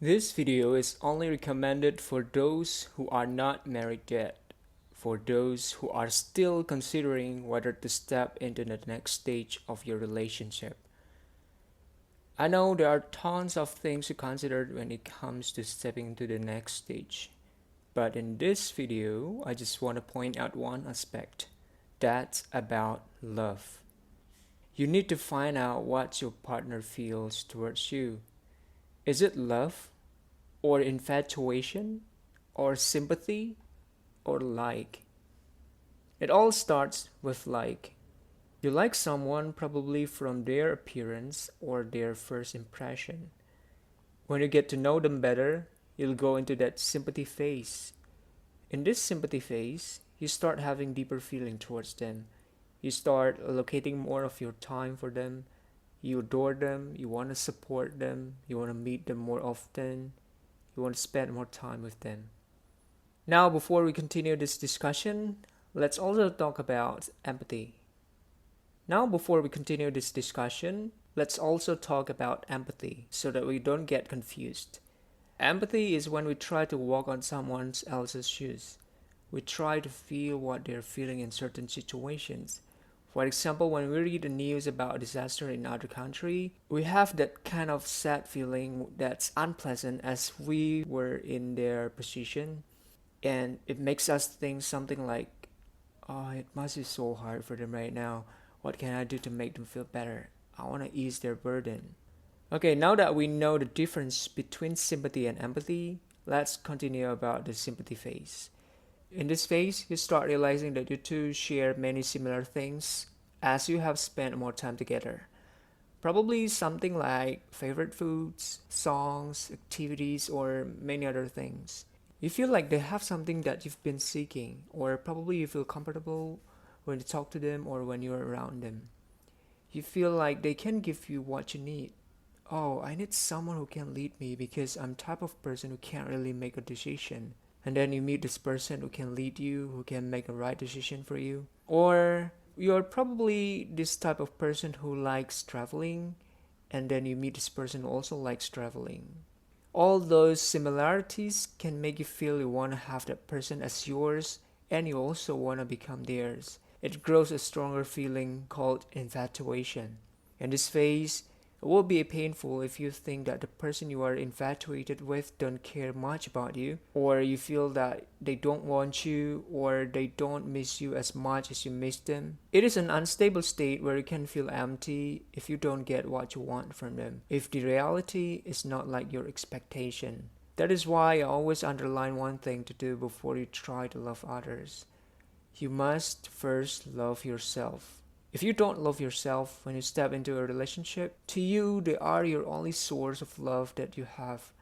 This video is only recommended for those who are not married yet, for those who are still considering whether to step into the next stage of your relationship. I know there are tons of things to consider when it comes to stepping into the next stage, but in this video, I just want to point out one aspect that's about love. You need to find out what your partner feels towards you. Is it love, or infatuation, or sympathy, or like? It all starts with like. You like someone probably from their appearance or their first impression. When you get to know them better, you'll go into that sympathy phase. In this sympathy phase, you start having deeper feeling towards them. You start allocating more of your time for them. You adore them, you want to support them, you want to meet them more often, you want to spend more time with them. Now, before we continue this discussion, let's also talk about empathy. Now, before we continue this discussion, let's also talk about empathy so that we don't get confused. Empathy is when we try to walk on someone else's shoes. We try to feel what they're feeling in certain situations. For example, when we read the news about a disaster in another country, we have that kind of sad feeling that's unpleasant as we were in their position, and it makes us think something like, oh, it must be so hard for them right now. What can I do to make them feel better? I want to ease their burden. Okay, now that we know the difference between sympathy and empathy, let's continue about the sympathy phase. In this phase, you start realizing that you two share many similar things as you have spent more time together. Probably something like favorite foods, songs, activities, or many other things. You feel like they have something that you've been seeking, or probably you feel comfortable when you talk to them or when you're around them. You feel like they can give you what you need. Oh, I need someone who can lead me because I'm type of person who can't really make a decision. And then you meet this person who can lead you, who can make a right decision for you. Or you're probably this type of person who likes traveling, and then you meet this person who also likes traveling. All those similarities can make you feel you want to have that person as yours, and you also want to become theirs. It grows a stronger feeling called infatuation. In this phase, it will be painful if you think that the person you are infatuated with don't care much about you, or you feel that they don't want you, or they don't miss you as much as you miss them. It is an unstable state where you can feel empty if you don't get what you want from them, if the reality is not like your expectation. That is why I always underline one thing to do before you try to love others. You must first love yourself. If you don't love yourself when you step into a relationship, to you they are your only source of love that you have.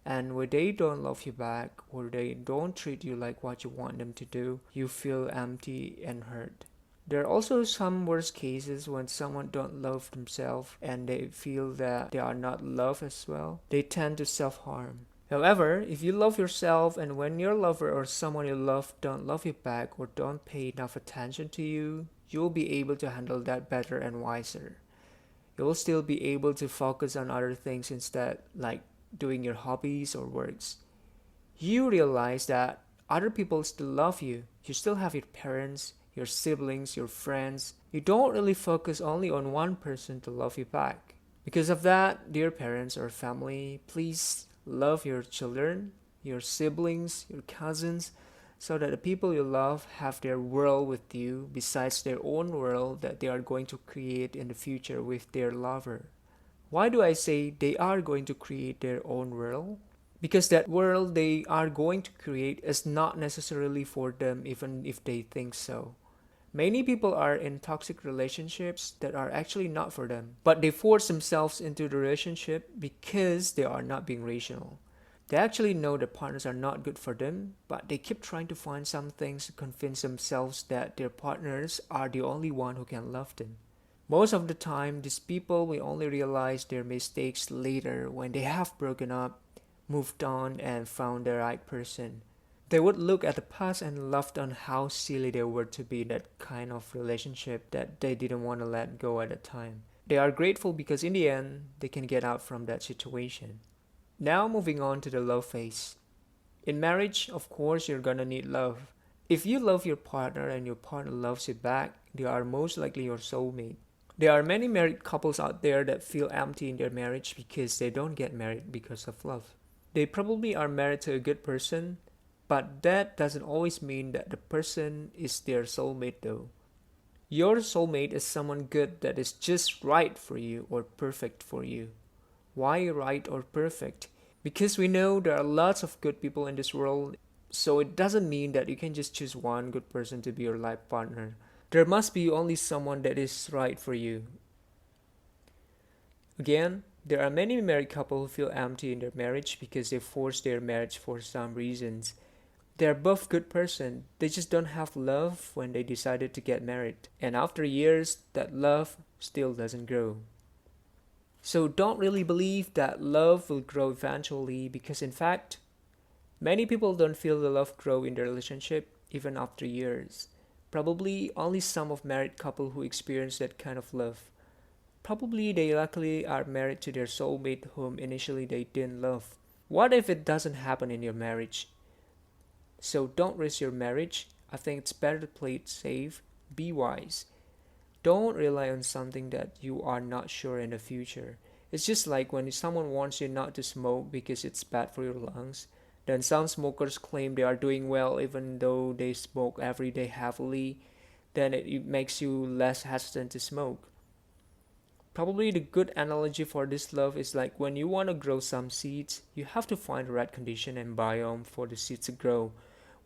And when they don't love you back or they don't treat you like what you want them to do, you feel empty and hurt. There are also some worst cases when someone don't love themselves and they feel that they are not loved as well. They tend to self-harm. However, if you love yourself and when your lover or someone you love don't love you back or don't pay enough attention to you, you'll be able to handle that better and wiser. You'll still be able to focus on other things instead, like doing your hobbies or works. You realize that other people still love you. You still have your parents, your siblings, your friends. You don't really focus only on one person to love you back. Because of that, dear parents or family, please love your children, your siblings, your cousins, so that the people you love have their world with you besides their own world that they are going to create in the future with their lover. Why do I say they are going to create their own world? Because that world they are going to create is not necessarily for them, even if they think so. Many people are in toxic relationships that are actually not for them, but they force themselves into the relationship because they are not being rational. They actually know that partners are not good for them, but they keep trying to find some things to convince themselves that their partners are the only one who can love them. Most of the time, these people will only realize their mistakes later when they have broken up, moved on, and found the right person. They would look at the past and laughed on how silly they were to be in that kind of relationship that they didn't want to let go at the time. They are grateful because in the end, they can get out from that situation. Now moving on to the love phase. In marriage, of course, you're gonna need love. If you love your partner and your partner loves you back, they are most likely your soulmate. There are many married couples out there that feel empty in their marriage because they don't get married because of love. They probably are married to a good person, but that doesn't always mean that the person is their soulmate though. Your soulmate is someone good that is just right for you or perfect for you. Why right or perfect? Because we know there are lots of good people in this world, so it doesn't mean that you can just choose one good person to be your life partner. There must be only someone that is right for you. Again, there are many married couples who feel empty in their marriage because they forced their marriage for some reasons. They're both good person. They just don't have love when they decided to get married. And after years, that love still doesn't grow. So don't really believe that love will grow eventually because in fact, many people don't feel the love grow in their relationship even after years. Probably only some of married couple who experience that kind of love. Probably they luckily are married to their soulmate whom initially they didn't love. What if it doesn't happen in your marriage? So don't risk your marriage. I think it's better to play it safe. Be wise. Don't rely on something that you are not sure in the future. It's just like when someone wants you not to smoke because it's bad for your lungs. Then some smokers claim they are doing well even though they smoke every day heavily. Then it makes you less hesitant to smoke. Probably the good analogy for this love is like when you want to grow some seeds, you have to find the right condition and biome for the seeds to grow.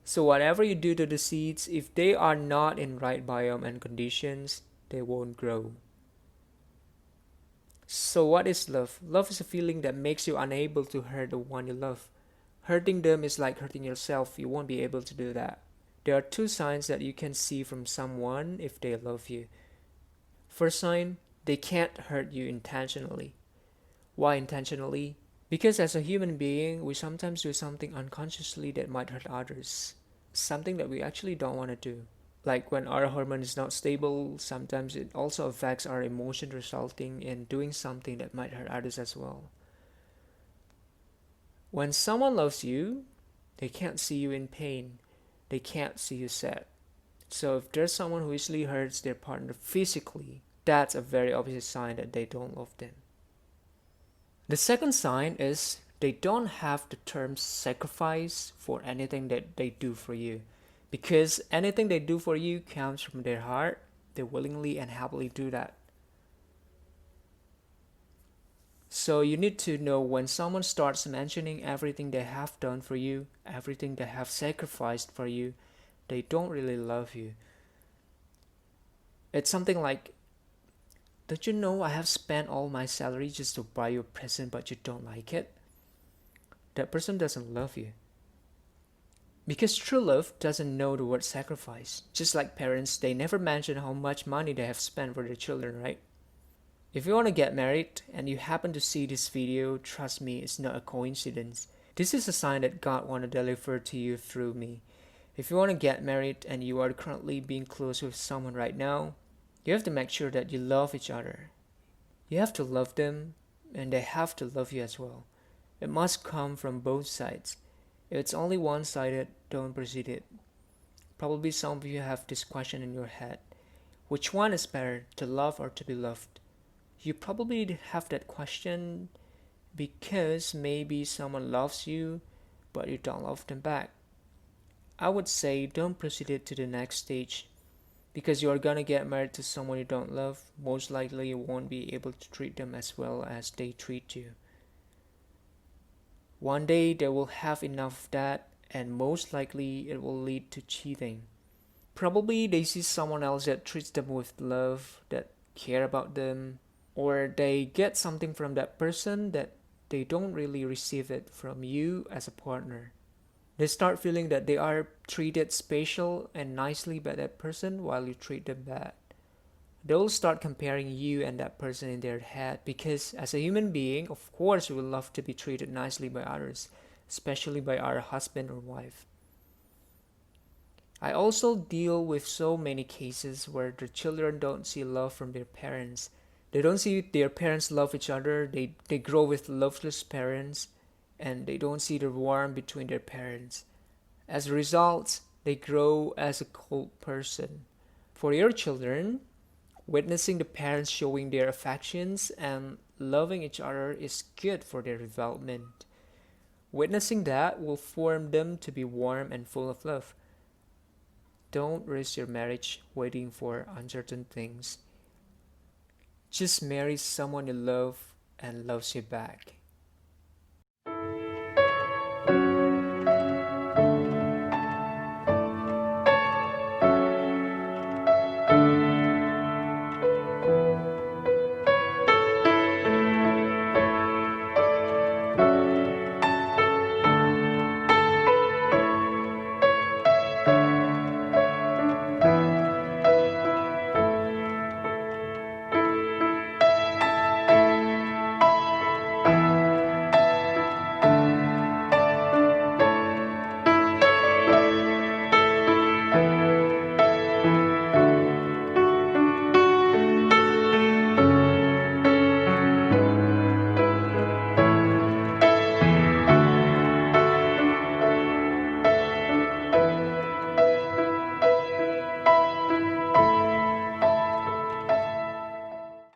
So whatever you do to the seeds, if they are not in right biome and conditions, they won't grow. So what is love? Love is a feeling that makes you unable to hurt the one you love. Hurting them is like hurting yourself. You won't be able to do that. There are two signs that you can see from someone if they love you. First sign, they can't hurt you intentionally. Why intentionally? Because as a human being, we sometimes do something unconsciously that might hurt others. Something that we actually don't want to do. Like when our hormone is not stable, sometimes it also affects our emotion, resulting in doing something that might hurt others as well. When someone loves you, they can't see you in pain. They can't see you sad. So if there's someone who easily hurts their partner physically, that's a very obvious sign that they don't love them. The second sign is they don't have the term sacrifice for anything that they do for you. Because anything they do for you comes from their heart, they willingly and happily do that. So you need to know when someone starts mentioning everything they have done for you, everything they have sacrificed for you, they don't really love you. It's something like, don't you know I have spent all my salary just to buy you a present but you don't like it? That person doesn't love you. Because true love doesn't know the word sacrifice. Just like parents, they never mention how much money they have spent for their children, right? If you want to get married and you happen to see this video, trust me, it's not a coincidence. This is a sign that God want to deliver to you through me. If you want to get married and you are currently being close with someone right now, you have to make sure that you love each other. You have to love them and they have to love you as well. It must come from both sides. If it's only one-sided, don't proceed it. Probably some of you have this question in your head. Which one is better, to love or to be loved? You probably have that question because maybe someone loves you, but you don't love them back. I would say don't proceed it to the next stage because you are gonna get married to someone you don't love. Most likely you won't be able to treat them as well as they treat you. One day they will have enough of that, and most likely it will lead to cheating. Probably they see someone else that treats them with love, that care about them, or they get something from that person that they don't really receive it from you as a partner. They start feeling that they are treated special and nicely by that person while you treat them bad. They'll start comparing you and that person in their head because as a human being, of course, we would love to be treated nicely by others, especially by our husband or wife. I also deal with so many cases where the children don't see love from their parents. They don't see their parents love each other. They grow with loveless parents. and they don't see the warmth between their parents. As a result, they grow as a cold person. For your children, witnessing the parents showing their affections and loving each other is good for their development. Witnessing that will form them to be warm and full of love. Don't risk your marriage waiting for uncertain things. Just marry someone you love and loves you back.